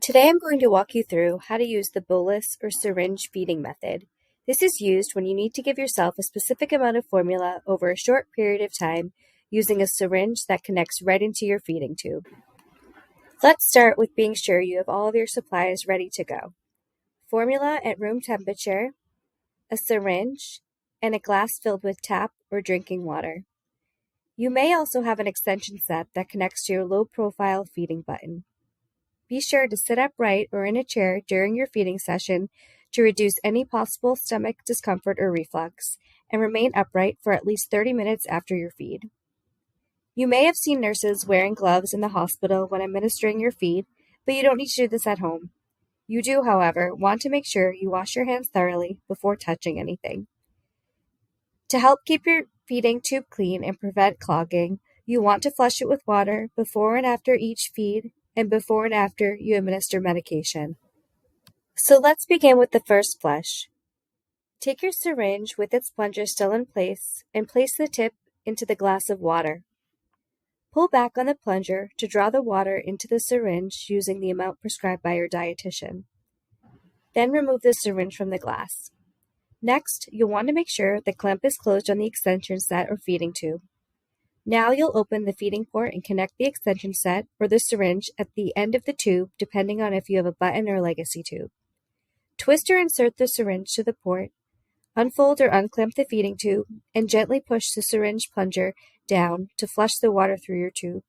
Today I'm going to walk you through how to use the bolus or syringe feeding method. This is used when you need to give yourself a specific amount of formula over a short period of time using a syringe that connects right into your feeding tube. Let's start with being sure you have all of your supplies ready to go. Formula at room temperature, a syringe, and a glass filled with tap or drinking water. You may also have an extension set that connects to your low-profile feeding button. Be sure to sit upright or in a chair during your feeding session to reduce any possible stomach discomfort or reflux, and remain upright for at least 30 minutes after your feed. You may have seen nurses wearing gloves in the hospital when administering your feed, but you don't need to do this at home. You do, however, want to make sure you wash your hands thoroughly before touching anything. To help keep your feeding tube clean and prevent clogging, you want to flush it with water before and after each feed and before and after you administer medication. So let's begin with the first flush. Take your syringe with its plunger still in place and place the tip into the glass of water. Pull back on the plunger to draw the water into the syringe using the amount prescribed by your dietitian. Then remove the syringe from the glass. Next, you'll want to make sure the clamp is closed on the extension set or feeding tube. Now you'll open the feeding port and connect the extension set or the syringe at the end of the tube, depending on if you have a button or legacy tube. Twist or insert the syringe to the port, unfold or unclamp the feeding tube, and gently push the syringe plunger down to flush the water through your tube.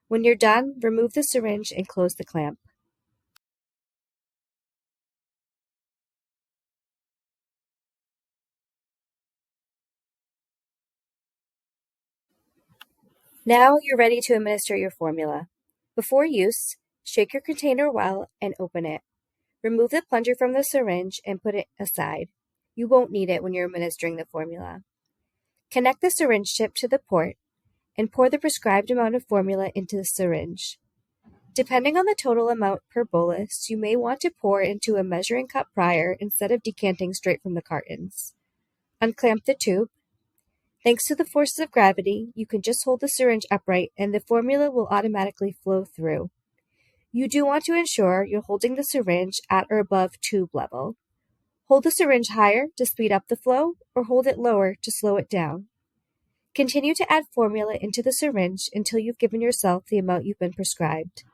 When you're done, remove the syringe and close the clamp. Now you're ready to administer your formula. Before use, shake your container well and open it. Remove the plunger from the syringe and put it aside. You won't need it when you're administering the formula. Connect the syringe tip to the port and pour the prescribed amount of formula into the syringe. Depending on the total amount per bolus, you may want to pour into a measuring cup prior instead of decanting straight from the cartons. Unclamp the tube. Thanks to the forces of gravity, you can just hold the syringe upright and the formula will automatically flow through. You do want to ensure you're holding the syringe at or above tube level. Hold the syringe higher to speed up the flow or hold it lower to slow it down. Continue to add formula into the syringe until you've given yourself the amount you've been prescribed.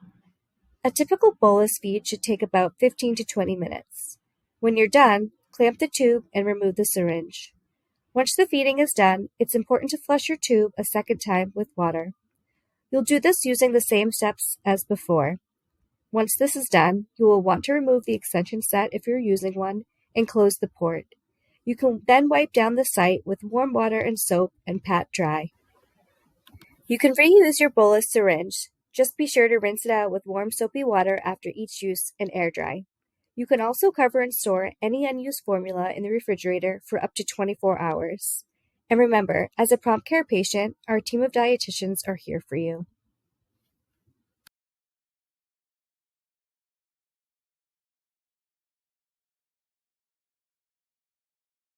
A typical bolus feed should take about 15 to 20 minutes. When you're done, clamp the tube and remove the syringe. Once the feeding is done, it's important to flush your tube a second time with water. You'll do this using the same steps as before. Once this is done, you will want to remove the extension set if you're using one and close the port. You can then wipe down the site with warm water and soap and pat dry. You can reuse your bolus syringe. Just be sure to rinse it out with warm soapy water after each use and air dry. You can also cover and store any unused formula in the refrigerator for up to 24 hours. And remember, as a prompt care patient, our team of dietitians are here for you.